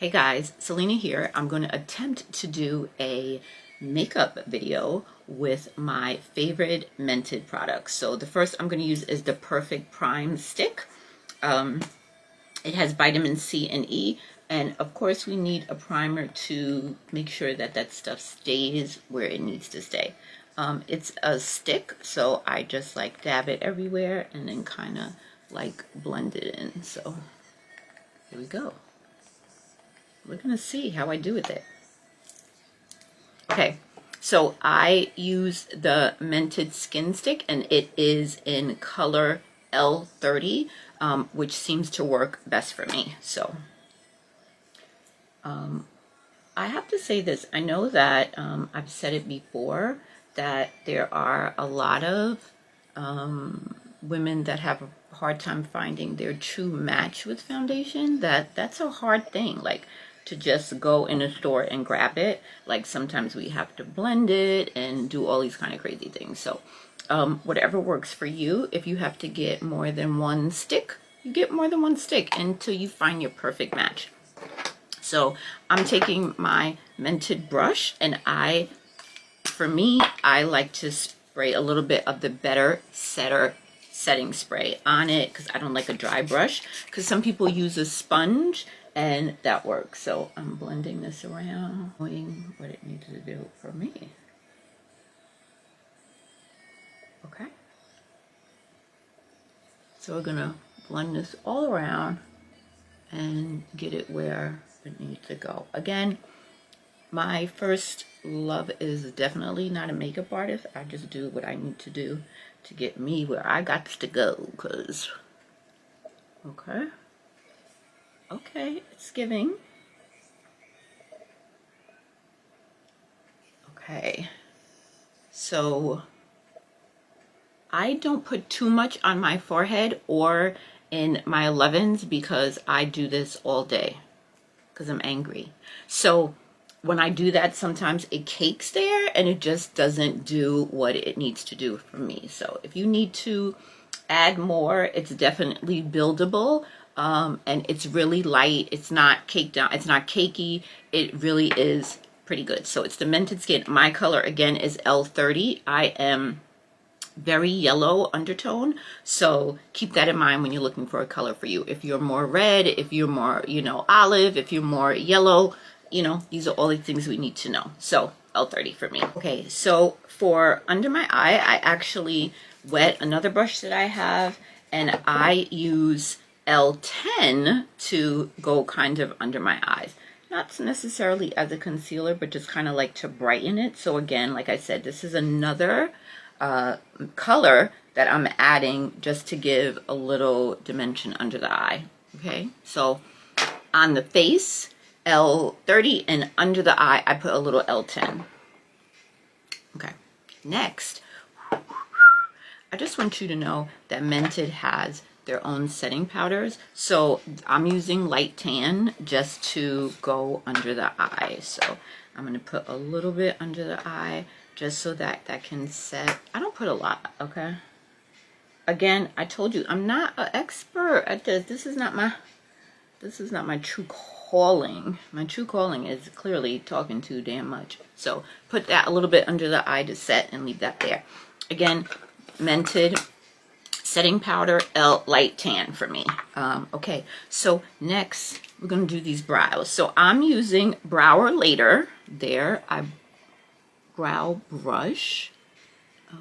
Hey guys, Salina here. I'm going to attempt to do a makeup video with my favorite Mented products. So the first I'm going to use is the Perfect Prime Stick. It has vitamin C and E, and of course we need a primer to make sure that that stuff stays where it needs to stay. It's a stick, so I just like dab it everywhere and then kind of like blend it in. So here we go. We're gonna see how I do with it. Okay, so I use the Mented Skin Stick, and it is in color L30, which seems to work best for me. So I have to say this. I know that I've said it before, that there are a lot of women that have a hard time finding their true match with foundation. That's a hard thing, like to just go in a store and grab it. Like sometimes we have to blend it and do all these kind of crazy things. So whatever works for you. If you have to get more than one stick, you get more than one stick until you find your perfect match. So I'm taking my Mented brush, and for me, I like to spray a little bit of the Better Setter setting spray on it because I don't like a dry brush, because some people use a sponge and that works. So I'm blending this around, knowing what it needs to do for me. Okay. So we're gonna blend this all around and get it where it needs to go. Again, my first love is definitely not a makeup artist. I just do what I need to do to get me where I got to go, cause okay, it's giving. Okay, so I don't put too much on my forehead or in my 11s because I do this all day because I'm angry. So when I do that, sometimes it cakes there and it just doesn't do what it needs to do for me. So if you need to add more, it's definitely buildable, and it's really light. It's not caked down. It's not cakey. It really is pretty good. So it's the Mented Skin. My color again is L30. I am very yellow undertone, so keep that in mind when you're looking for a color for you. If you're more red, if you're more, olive, if you're more yellow, these are all the things we need to know. So L30 for me. Okay, so for under my eye, I actually wet another brush that I have, and I use L10 to go kind of under my eyes. Not necessarily as a concealer, but just kind of like to brighten it. So again, like I said, this is another color that I'm adding just to give a little dimension under the eye. Okay, so on the face, L30, and under the eye, I put a little L10. Okay, next, I just want you to know that Mented has their own setting powders. So I'm using light tan just to go under the eye. So I'm going to put a little bit under the eye just so that that can set. I don't put a lot, okay? Again, I told you, I'm not an expert at this. This is not my true calling. My true calling is clearly talking too damn much. So put that a little bit under the eye to set and leave that there. Again, Mented setting powder, light tan for me. Okay, so next we're gonna do these brows. So I'm using Brow Later. There, I brow brush.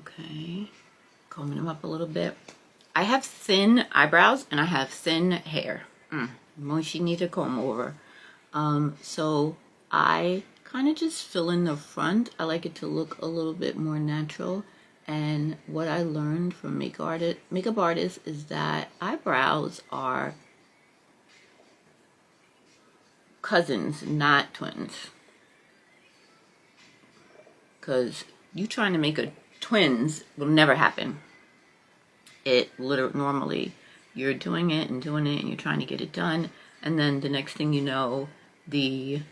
Okay, combing them up a little bit. I have thin eyebrows and I have thin hair. Moshi need a comb over. So I kind of just fill in the front. I like it to look a little bit more natural. And what I learned from makeup artists is that eyebrows are cousins, not twins. Because you trying to make a twins will never happen. It literally, normally you're doing it and you're trying to get it done, and then the next thing you know, you're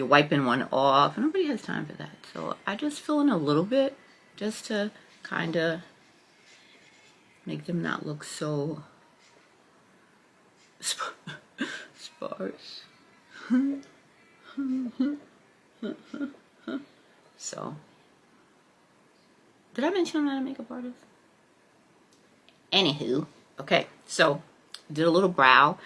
wiping one off. Nobody has time for that. So I just fill in a little bit just to kind of make them not look so farce. So, did I mention I'm not a makeup artist? Anywho, okay, so did a little brow,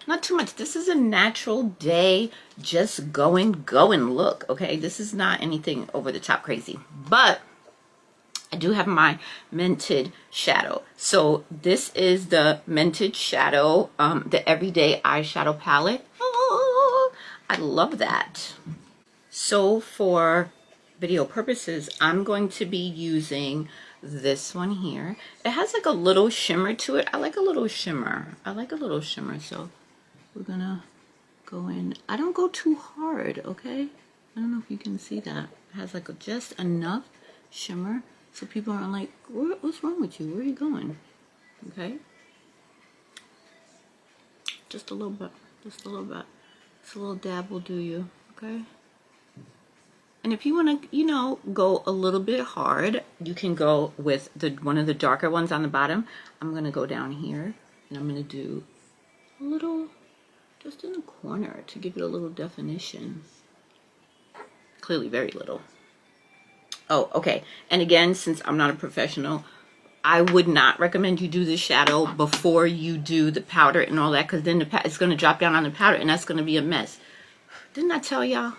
not too much. This is a natural day, just go and look, okay? This is not anything over the top crazy, but I do have my Mented shadow. So this is the Mented shadow, the everyday eyeshadow palette. Oh, I love that. So for video purposes, I'm going to be using this one here. It has like a little shimmer to it. I like a little shimmer. So we're gonna go in. I don't go too hard, okay? I don't know if you can see that. It has like just enough shimmer so people aren't like, what's wrong with you? Where are you going? Okay? Just a little bit. Just a little bit. Just a little dab will do you, okay? And if you want to, you know, go a little bit hard, you can go with one of the darker ones on the bottom. I'm going to go down here and I'm going to do a little, just in the corner to give it a little definition. Clearly very little. Oh, okay. And again, since I'm not a professional, I would not recommend you do the shadow before you do the powder and all that, because then it's going to drop down on the powder and that's going to be a mess. Didn't I tell y'all?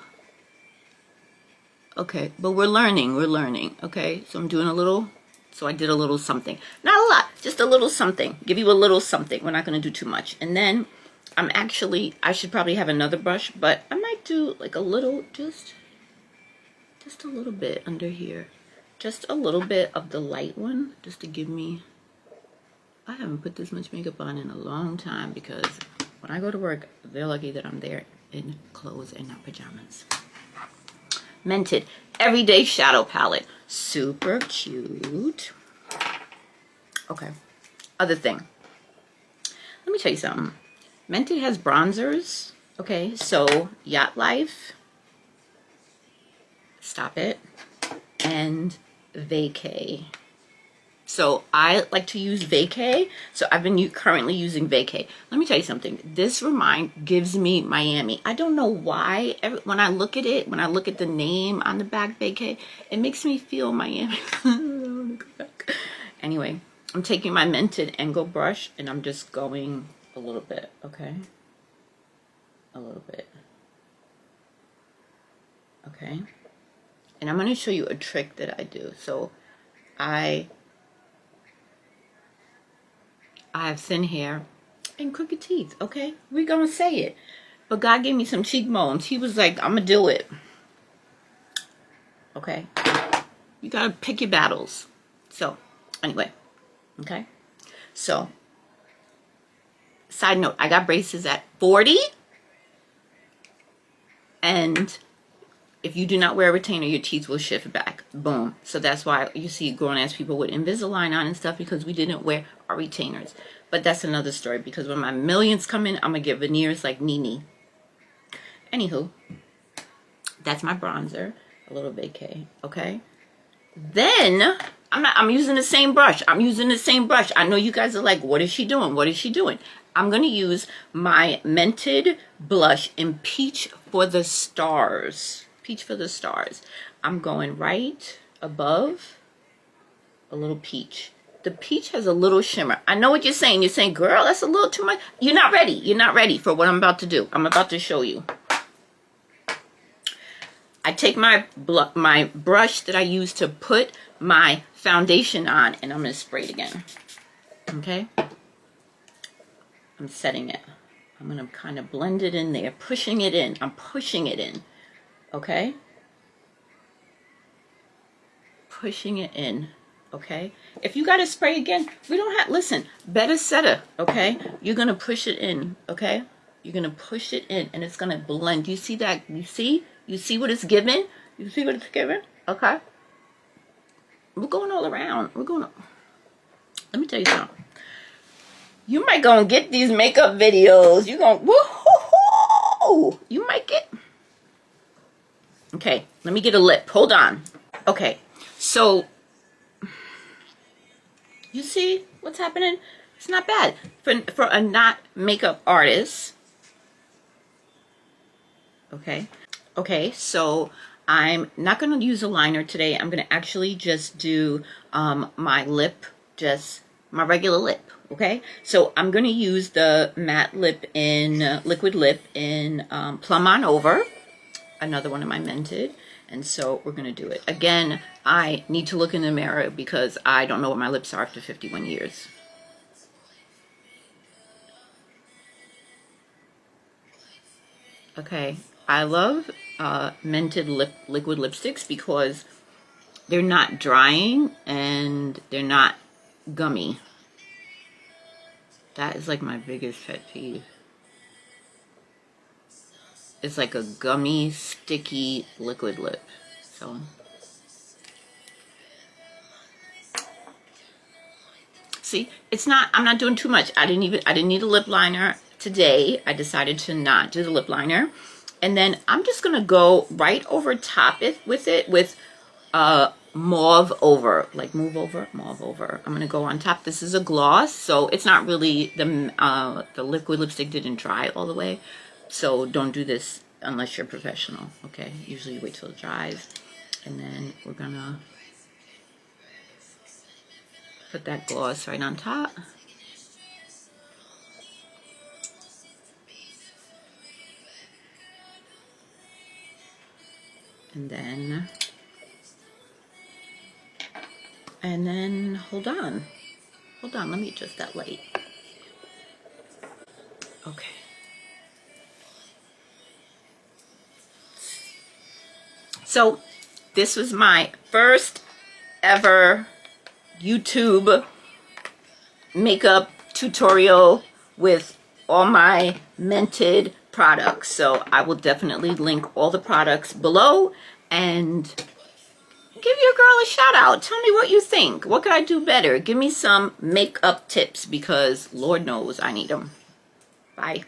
Okay, but we're learning, okay? So I'm doing a little, so I did a little something. Not a lot, just a little something. Give you a little something. We're not going to do too much. And then I should probably have another brush, but I might do like a little, just a little bit under here. Just a little bit of the light one, just to give me, I haven't put this much makeup on in a long time because when I go to work, they're lucky that I'm there in clothes and not pajamas. Mented everyday shadow palette, super cute. Okay, other thing, let me tell you something. Mented has bronzers, okay? So Yacht Life, Stop It, and Vacay. So I like to use Vacay, so I've been currently using Vacay. Let me tell you something. This gives me Miami. I don't know why. When I look at it, when I look at the name on the back, Vacay, it makes me feel Miami. I don't want to go back. Anyway, I'm taking my Mented Angle brush and I'm just going a little bit, okay? A little bit. Okay? And I'm going to show you a trick that I do. So I have thin hair and crooked teeth, okay? We're gonna say it. But God gave me some cheekbones. He was like, I'm gonna do it. Okay? You gotta pick your battles. So, anyway. Okay? So, side note, I got braces at 40. And if you do not wear a retainer, your teeth will shift back. Boom. So that's why you see grown-ass people with Invisalign on and stuff, because we didn't wear our retainers. But that's another story, because when my millions come in, I'm going to get veneers like Nene. Anywho, that's my bronzer. A little Vacay, okay? Then, I'm using the same brush. I know you guys are like, what is she doing? What is she doing? I'm going to use my Mented blush in Peach for the Stars. Peach for the Stars. I'm going right above a little peach. The peach has a little shimmer. I know what you're saying. You're saying, girl, that's a little too much. You're not ready. You're not ready for what I'm about to do. I'm about to show you. I take my brush that I use to put my foundation on, and I'm going to spray it again. Okay? I'm setting it. I'm going to kind of blend it in there, pushing it in. I'm pushing it in. Okay? Pushing it in. Okay? If you got to spray again, we don't have, listen, better setter. Okay? You're going to push it in. Okay? You're going to push it in, and it's going to blend. You see that? You see? You see what it's giving? You see what it's giving? Okay? We're going all around. We're going. Let me tell you something. You might go and get these makeup videos. You're going, woo-hoo-hoo! You might get. Okay, let me get a lip. Hold on. Okay, so you see what's happening? It's not bad for a not makeup artist. Okay. Okay, so I'm not going to use a liner today. I'm going to actually just do my lip, just my regular lip. Okay, so I'm going to use the matte lip in liquid lip in Plum On Over, another one of my Mented. And so we're going to do it. Again, I need to look in the mirror because I don't know what my lips are after 51 years. Okay, I love Mented liquid lipsticks because they're not drying and they're not gummy. That is like my biggest pet peeve. It's like a gummy, sticky liquid lip. So, see, it's not, I'm not doing too much. I didn't need a lip liner today. I decided to not do the lip liner. And then I'm just gonna go right over top with mauve over, like move over, mauve over. I'm gonna go on top. This is a gloss, so it's not really the liquid lipstick didn't dry all the way, so don't do this unless you're professional. Okay, usually you wait till it dries, and then we're gonna put that gloss right on top. And then hold on, let me adjust that light. Okay. So this was my first ever YouTube makeup tutorial with all my Mented products. So I will definitely link all the products below and give your girl a shout out. Tell me what you think. What could I do better? Give me some makeup tips because Lord knows I need them. Bye.